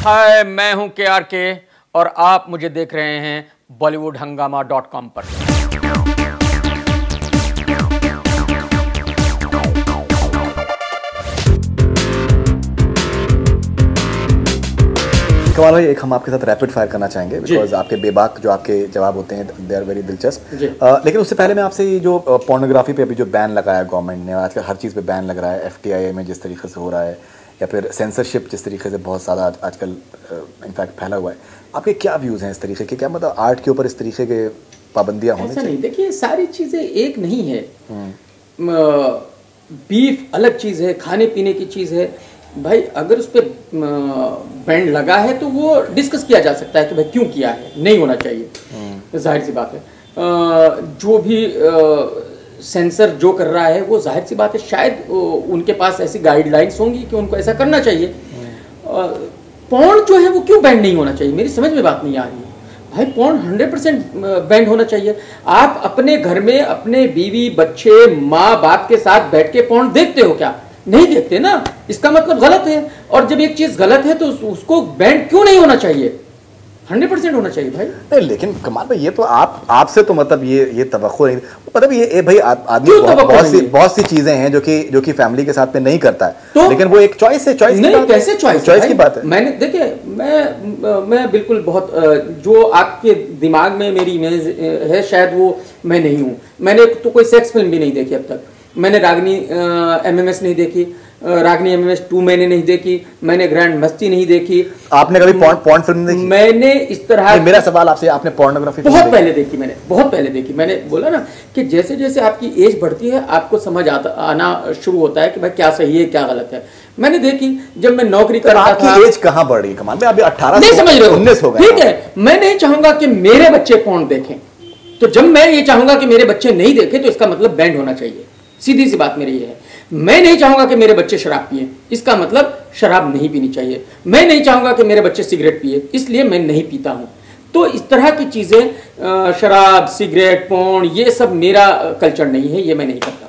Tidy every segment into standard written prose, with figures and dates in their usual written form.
हाय, मैं हूं KRK और आप मुझे देख रहे हैं bollywoodhangama.com पर। कमाल भाई, एक हम आपके साथ रैपिड फायर करना चाहेंगे बिकॉज आपके बेबाक जो आपके जवाब होते हैं दे आर वेरी दिलचस्प। लेकिन उससे पहले मैं आपसे ये जो पोर्नोग्राफी पे अभी जो बैन लगाया गवर्नमेंट ने, आजकल हर चीज़ पे बैन लग रहा है, FTIA में जिस तरीके से हो रहा है या फिर सेंसरशिप जिस तरीके से बहुत ज़्यादा आजकल इनफैक्ट फैला हुआ है, आपके क्या व्यूज़ हैं इस तरीके के? क्या मतलब आर्ट के ऊपर इस तरीके के पाबंदियाँ होनी चाहिए? नहीं, देखिए सारी चीज़ें एक नहीं है। बीफ अलग चीज़ है, खाने पीने की चीज़ है भाई। अगर उस पर बैंड लगा है तो वो डिस्कस किया जा सकता है कि भाई क्यों किया है, नहीं होना चाहिए, जाहिर सी बात है। जो भी सेंसर जो कर रहा है वो जाहिर सी बात है शायद उनके पास ऐसी गाइडलाइंस होंगी कि उनको ऐसा करना चाहिए। पॉर्न जो है वो क्यों बैंड नहीं होना चाहिए, मेरी समझ में बात नहीं आ रही है भाई। पॉर्न 100% बैंड होना चाहिए। आप अपने घर में अपने बीवी बच्चे माँ बाप के साथ बैठ के पॉर्न देखते हो क्या? नहीं देखते ना, इसका मतलब गलत है। और जब एक चीज गलत है तो उसको बैंड क्यों नहीं होना चाहिए? 100% होना चाहिए भाई। नहीं, लेकिन कमाल भाई, ये तो आपसे तो मतलब ये तवक्को नहीं, मतलब ये भाई आदमी बहुत सी चीजें हैं जो कि फैमिली के साथ में नहीं करता है, तो लेकिन वो एक चॉइस है। चॉइस नहीं, कैसे चॉइस की बात है? मैंने देखिए, मैं बिल्कुल बहुत जो आपके दिमाग में मेरी इमेज है शायद वो मैं नहीं हूँ। मैंने तो कोई सेक्स फिल्म भी नहीं देखी अब तक। मैंने रागनी MMS नहीं देखी, रागनी MMS 2 मैंने नहीं देखी, मैंने ग्रैंड मस्ती नहीं देखी। आपने कभी पॉर्न फिल्म देखी? मैंने इस तरह, मेरा सवाल आपसे, आपने पोर्नोग्राफी बहुत पहले देखी, मैंने बहुत पहले देखी। मैंने बोला ना कि जैसे जैसे आपकी एज बढ़ती है आपको समझ आना शुरू होता है कि भाई क्या सही है क्या गलत है। मैंने देखी जब मैं नौकरी करता था। एज कहाँ बढ़ रही कमाल? अभी 18 नहीं समझ रहे हो, 19 हो गए। ठीक है, मैं नहीं चाहूंगा कि मेरे बच्चे पॉर्न देखें, तो जब मैं ये चाहूंगा कि मेरे बच्चे नहीं देखें तो इसका मतलब बैंड होना चाहिए। सीधी सी बात मेरी ये है। मैं नहीं चाहूंगा कि मेरे बच्चे शराब पिए, इसका मतलब शराब नहीं पीनी चाहिए। मैं नहीं चाहूंगा कि मेरे बच्चे सिगरेट पिए, इसलिए मैं नहीं पीता हूं। तो इस तरह की चीजें, शराब सिगरेट पॉर्न, ये सब मेरा कल्चर नहीं है, ये मैं नहीं करता।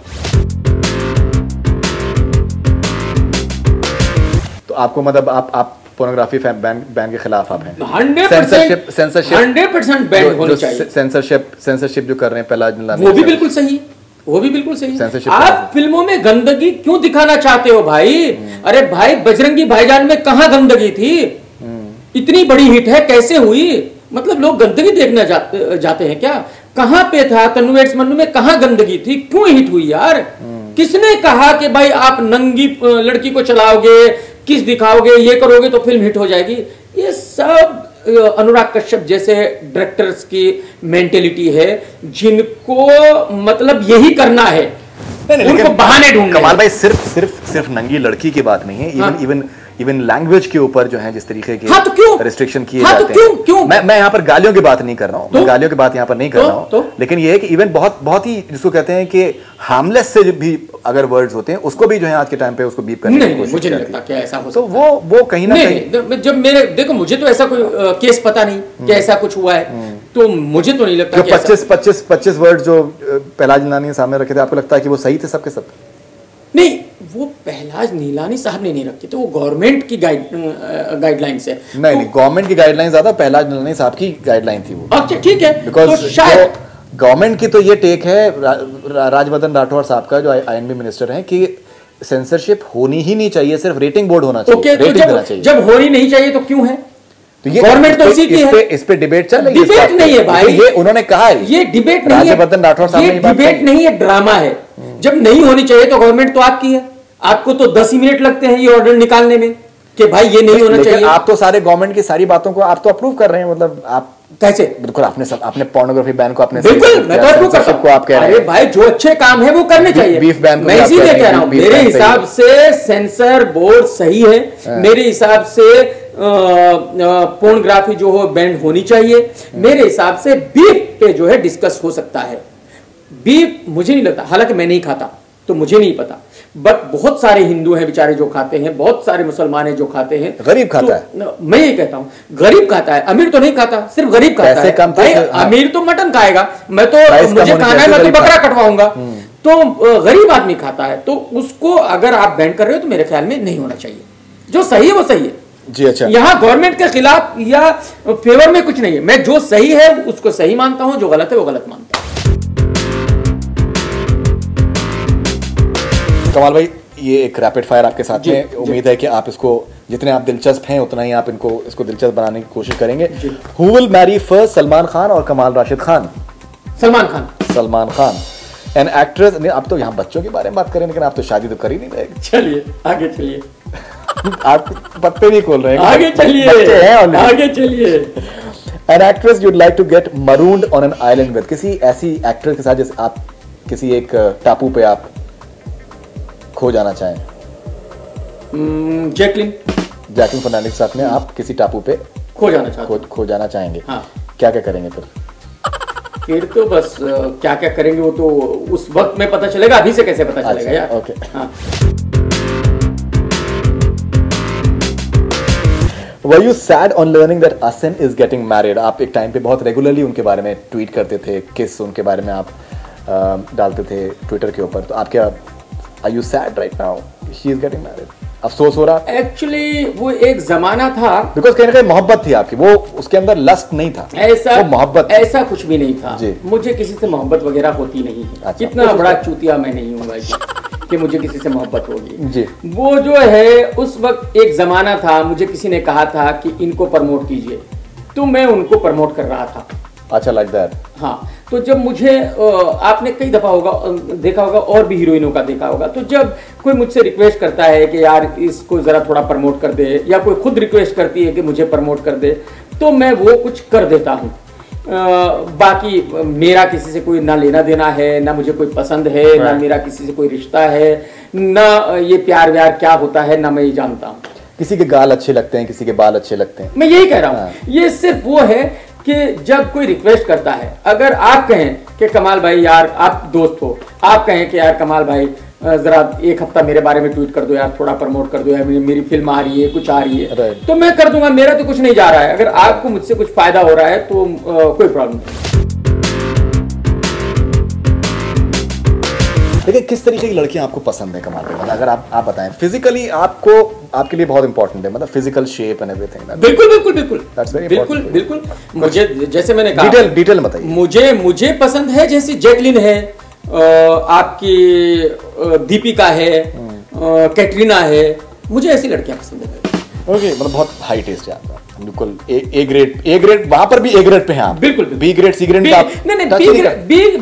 तो आपको मतलब आप पोर्नोग्राफी बैन के खिलाफ आप हैं? 100% बैन होनी चाहिए। सेंसरशिप जो कर रहे हैं पहलाज निलामी, वो भी बिल्कुल सही, वो भी बिल्कुल सही। आप फिल्मों में गंदगी क्यों दिखाना चाहते हो भाई? अरे भाई, बजरंगी भाईजान में कहां गंदगी थी? इतनी बड़ी हिट है, कैसे हुई? मतलब लोग गंदगी देखना जाते हैं क्या? कहां पे था तन्नू एड्स मन्नू में, कहां गंदगी थी? क्यों हिट हुई यार? किसने कहा कि भाई आप नंगी लड़की को चलाओगे, किस दिखाओगे, ये करोगे तो फिल्म हिट हो जाएगी? ये सब अनुराग कश्यप जैसे डायरेक्टर्स की मेंटेलिटी है, जिनको मतलब यही करना है, उनको बहाने ढूंढने। कमाल भाई, सिर्फ नंगी लड़की की बात नहीं है, इवन लैंग्वेज के ऊपर जो है जिस तरीके के रिस्ट्रिक्शन किए जाते हैं। क्यों? मैं यहाँ पर गालियों की बात नहीं कर रहा हूँ, मैं गालियों की बात यहाँ पर नहीं कर रहा हूँ, लेकिन ये है कि इवन बहुत ही जिसको कहते हैं कि हार्मलेस से भी अगर वर्ड्स होते हैं उसको भी जो है आज के टाइम पे उसको बीप करने की कोशिश मुझे नहीं लगता कि ऐसा हो सकता। तो वो कहीं ना कहीं, जब मेरे देखो, मुझे तो ऐसा कोई केस पता नहीं कि ऐसा कुछ हुआ है, तो मुझे तो नहीं लगता। जो 25 वर्ड जो पहलाज निलामी ने सामने रखे थे, आपको लगता है कि वो सही थे सबके सब? नहीं, वो पहलाज नीलानी साहब ने नहीं रखे थे, वो गवर्नमेंट की गाइडलाइंस है। नहीं, गवर्नमेंट की गाइडलाइन ज्यादा पहलाज नीलानी साहब की गाइडलाइन थी वो। अच्छा ठीक है, बिकॉज शायद गवर्नमेंट की तो ये टेक है राजवर्धन राठौर साहब का, जो INB मिनिस्टर हैं, कि सेंसरशिप होनी ही नहीं चाहिए, सिर्फ रेटिंग बोर्ड होना चाहिए, रेटिंग देना चाहिए। जब होनी नहीं चाहिए तो क्यों है? तो ये गवर्नमेंट तो इसी की है। इस पे डिबेट चल रही है। डिबेट नहीं है भाई, ये उन्होंने कहा है, ये डिबेट नहीं है। राजवर्धन राठौर साहब ने डिबेट नहीं है, ड्रामा है। जब नहीं होनी चाहिए तो गवर्नमेंट तो आपकी है, आपको तो 10 ही मिनट लगते हैं ये ऑर्डर निकालने में कि भाई ये नहीं होना चाहिए। आप तो सारे गवर्नमेंट की सारी बातों को आप तो अप्रूव कर रहे हैं, मतलब आप कैसे? बिल्कुल, आपने पोर्नोग्राफी बैन को, आपने बिल्कुल, मैं तो अप्रूव करता हूं। आप कह रहे हैं, अरे भाई, जो अच्छे काम है वो करने चाहिए। बीफ बैन, मैं इसीलिए कह रहा हूं, मेरे हिसाब से सेंसर बोर्ड सही है। मेरे हिसाब से पोर्नोग्राफी जो हो बैन होनी चाहिए। मेरे हिसाब से बीफ पे जो है डिस्कस हो सकता है। बीफ मुझे नहीं लगता, हालांकि मैं नहीं खाता तो मुझे नहीं पता, बट बहुत सारे हिंदू हैं बेचारे जो खाते हैं, बहुत सारे मुसलमान हैं जो खाते हैं। गरीब खाता है, मैं ये कहता हूं, गरीब खाता है, अमीर तो नहीं खाता, सिर्फ गरीब खाता है। भाई अमीर तो मटन खाएगा, मैं तो मुझे खाना है, मैं तो बकरा कटवाऊंगा। तो गरीब आदमी खाता है, तो उसको अगर आप बैन कर रहे हो तो मेरे ख्याल में नहीं होना चाहिए। जो सही है वो सही है। जी अच्छा। यहाँ गवर्नमेंट के खिलाफ या फेवर में कुछ नहीं है। मैं जो सही है उसको सही मानता हूं, जो गलत है वो गलत मानता हूं। कमाल भाई, ये एक रैपिड फायर आपके साथ में, उम्मीद है कि आप इसको जितने आप दिलचस्प हैं उतना ही आप इसको दिलचस्प बनाने की कोशिश करेंगे। Who will marry first, Salman Khan और कमाल राशिद खान? सलमान खान। सलमान खान। एन एक्ट्रेस, नहीं आप तो यहाँ बच्चों के बारे में बात करें, लेकिन आप तो शादी तो कर ही नहीं रहे। चलिए आगे चलिए। आप पत्ते नहीं खोल रहे हैं। आगे चलिए, आगे चलिए। An actress you'd like to get marooned on an island with, किसी ऐसी एक्ट्रेस के साथ जैसे आप किसी एक टापू पे आप खो जाना चाहें। जैकलिन फर्नांडिस के साथ में आप किसी टापू पे खो जाना चाहेंगे। हाँ। क्या क्या करेंगे फिर तो बस क्या क्या करेंगे वो तो उस वक्त में पता चलेगा, अभी से कैसे पता चलेगा यार। ओके। हाँ। Were you sad on learning that Asin is getting married? आप एक टाइम पे बहुत रेगुलरली उनके बारे में ट्वीट करते थे, किस उनके बारे में आप डालते थे ट्विटर के ऊपर, तो आप क्या Are you sad right now? She is getting married. अफसोस हो रहा? एक्चुअली वो एक जमाना था, बिकॉज कहीं ना कहीं मोहब्बत थी आपकी, वो उसके अंदर लस्ट नहीं था, ऐसा वो मोहब्बत, ऐसा कुछ भी नहीं था जी। मुझे किसी से मोहब्बत वगैरह होती नहीं है। अच्छा, इतना बड़ा चूतिया मैं नहीं हूँ भाई कि मुझे किसी से मोहब्बत होगी जी। वो जो है उस वक्त एक जमाना था, मुझे किसी ने कहा था कि इनको प्रमोट कीजिए, तो मैं उनको प्रमोट कर रहा था। अच्छा, लाइक दैट। हाँ, तो जब मुझे आपने कई दफा देखा होगा और भी हीरोइनों का देखा होगा, तो जब कोई मुझसे रिक्वेस्ट करता है कि यार इसको जरा थोड़ा प्रमोट कर दे, या कोई खुद रिक्वेस्ट करती है कि मुझे प्रमोट कर दे, तो मैं वो कुछ कर देता हूँ। बाकी मेरा किसी से कोई ना लेना देना है, ना मुझे कोई पसंद है, ना मेरा किसी से कोई रिश्ता है, ना ये प्यार व्यार क्या होता है, ना मैं ये जानता हूँ। किसी के गाल अच्छे लगते हैं, किसी के बाल अच्छे लगते हैं, मैं यही कह रहा हूँ। ये सिर्फ वो है कि जब कोई रिक्वेस्ट करता है, अगर आप कहें कि कमाल भाई यार, आप दोस्त हो, आप कहें कि यार कमाल भाई जरा एक हफ्ता मेरे बारे में ट्वीट कर दो यार, थोड़ा प्रमोट कर दो यार, मेरी फिल्म आ रही है, कुछ आ रही है, तो मैं कर दूंगा, मेरा तो कुछ नहीं जा रहा है। अगर आपको मुझसे कुछ फायदा हो रहा है तो कोई प्रॉब्लम नहीं। लेकिन किस तरीके की लड़कियां आपको पसंद है कमाल भाई? अगर आप बताएं, फिजिकली आपको आपके लिए बहुत इंपॉर्टेंट है, मतलब फिजिकल शेप एंड एवरीथिंग। बिल्कुल बिल्कुल बिल्कुल बिल्कुल बिल्कुल। मुझे जैसे मैंने कहा, डिटेल बताइए। मुझे पसंद है जैसी जैकलिन है, आपकी दीपिका है, कैटरीना है, मुझे ऐसी लड़कियां पसंद है। ओके, मतलब बहुत हाई टेस्ट है आपका, बिल्कुल ए ग्रेड, वहां पर भी ए ग्रेड पे हैं आप। बिल्कुल। बी ग्रेड, सी ग्रेड का नहीं,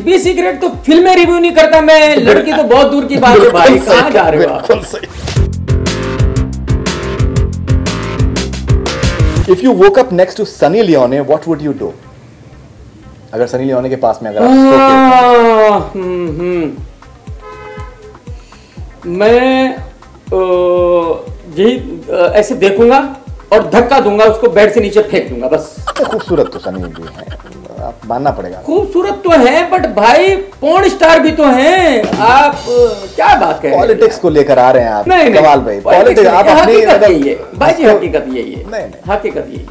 बी सी ग्रेड तो फिल्में रिव्यू नहीं करता मैं, लड़की तो बहुत दूर की बात है भाई, कहां जा रहे हो आप? बिल्कुल सही। If you woke up next to Sunny Leone, what would you do? अगर सनी लियोनी के पास में अगर आप मैं यही ऐसे देखूंगा और धक्का दूंगा, उसको बेड से नीचे फेंक दूंगा बस। खूबसूरत तो सनी भी है, आप मानना पड़ेगा। खूबसूरत तो है, बट भाई पोर्न स्टार भी तो हैं। आप क्या बात कर रहे हैं? पॉलिटिक्स को लेकर आ रहे हैं आप। नहीं कमाल भाई, पॉलिटिक्स आप अपनी हकीकत यही है भाई जी, हकीकत यही है। नहीं, हकीकत यही है।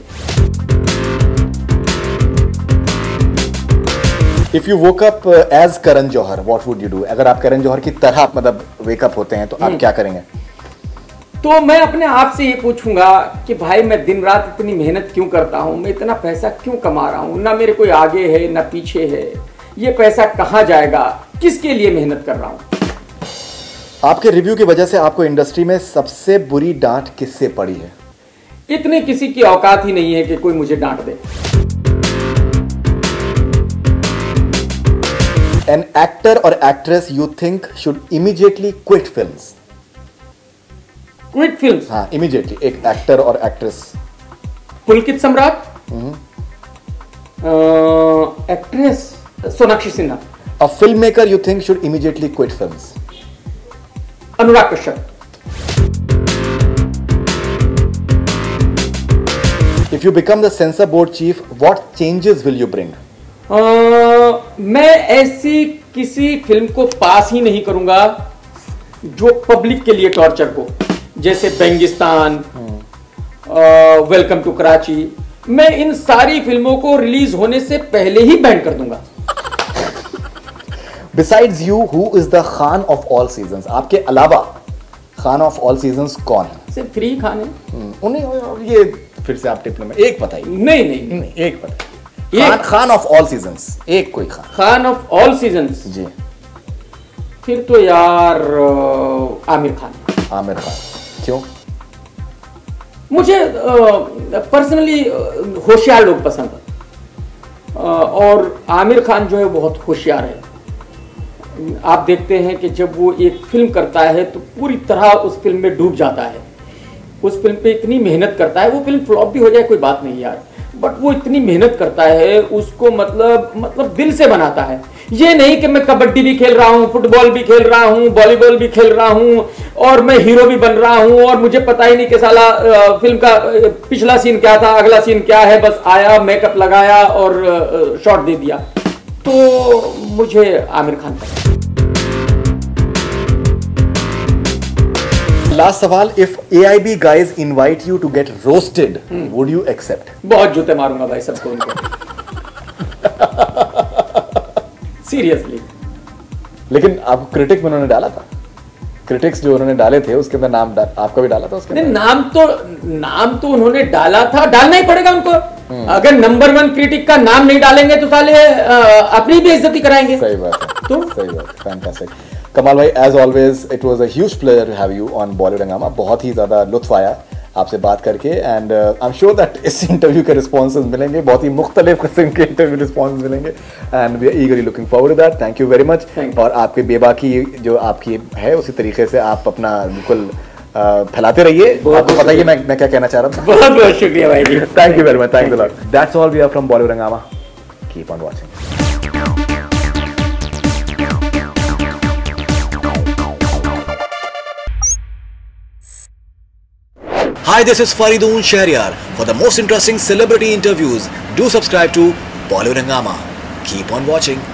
If you woke up as Karan Johar, what would you do? अगर आप करण जौहर की तरह मतलब वेकअप होते हैं तो आप क्या करेंगे? तो मैं अपने आप से ये पूछूंगा कि भाई मैं दिन रात इतनी मेहनत क्यों करता हूँ, मैं इतना पैसा क्यों कमा रहा हूँ, ना मेरे कोई आगे है ना पीछे है, ये पैसा कहाँ जाएगा, किसके लिए मेहनत कर रहा हूँ? आपके रिव्यू की वजह से आपको इंडस्ट्री में सबसे बुरी डांट किससे पड़ी है? इतनी किसी की औकात ही नहीं है कि कोई मुझे डांट दे। An actor or actress you think should immediately quit films? Quit films? हाँ, immediately एक एक्टर और actress. Pulkit Samrat, actress Sonakshi Sinha. A filmmaker you think should immediately quit films? Anurag Kashyap. If you become the censor board chief, what changes will you bring? मैं ऐसी किसी film को पास ही नहीं करूंगा जो पब्लिक के लिए टॉर्चर को, जैसे बेंगिस्तान, वेलकम टू कराची, मैं इन सारी फिल्मों को रिलीज होने से पहले ही बैन कर दूंगा। Besides you, who is the Khan of all seasons? आपके अलावा खान of all seasons कौन है? सिर्फ 3 खान है। उन्हें ये फिर से आप टिप में एक बताइए। नहीं, एक बताइए। खान ऑफ ऑल सीजन्स, एक कोई खान ऑफ ऑल सीजन्स जी। फिर तो यार आमिर खान। आमिर खान क्यों? मुझे पर्सनली होशियार लोग पसंद है, और आमिर खान जो है बहुत होशियार है। आप देखते हैं कि जब वो एक फिल्म करता है तो पूरी तरह उस फिल्म में डूब जाता है, उस फिल्म पे इतनी मेहनत करता है। वो फिल्म फ्लॉप भी हो जाए कोई बात नहीं यार, बट वो इतनी मेहनत करता है, उसको मतलब दिल से बनाता है। ये नहीं कि मैं कबड्डी भी खेल रहा हूँ, फुटबॉल भी खेल रहा हूँ, वॉलीबॉल भी खेल रहा हूँ और मैं हीरो भी बन रहा हूँ और मुझे पता ही नहीं कि साला फिल्म का पिछला सीन क्या था, अगला सीन क्या है, बस आया, मेकअप लगाया और शॉट दे दिया। तो मुझे आमिर खान पसंद। लास्ट सवाल, if AIB guys invite you to get roasted, would you accept? बहुत जूते मारूंगा भाई सबको उनको। सीरियसली। लेकिन आपको क्रिटिक में उन्होंने डाला था, क्रिटिक्स जो उन्होंने डाले थे उसके अंदर नाम आपका भी डाला था उसके अंदर? नाम तो उन्होंने डाला था, डालना ही पड़ेगा उनको। अगर नंबर 1 क्रिटिक का नाम नहीं डालेंगे तो साले अपनी भी इज्जती कराएंगे। सही बात है, तो सही बात, फैंटास्टिक। कमाल भाई, as always it was a huge pleasure to have you on Bollywood Hungama. बहुत ही ज्यादा लुत्फ आया आपसे बात करके, and I am sure that इस इंटरव्यू के रिस्पॉन्सेज मिलेंगे, बहुत ही मुख्तलिफ किस्म के इंटरव्यू रिस्पॉन्स मिलेंगे, and we are eagerly looking forward to that. Thank you very much. और आपके बेबाकी जो आपकी है उसी तरीके से आप अपना बिल्कुल फैलाते रहिए। आपको बताइए मैं क्या कहना चाह रहा था। बहुत बहुत शुक्रिया भाई। Thank you very much, thanks a lot. That's all we are from Bollywood Hungama. Keep on watching. Hi, this is Faridoon Shahryar. For the most interesting celebrity interviews, do subscribe to Bollywood Hangama. Keep on watching.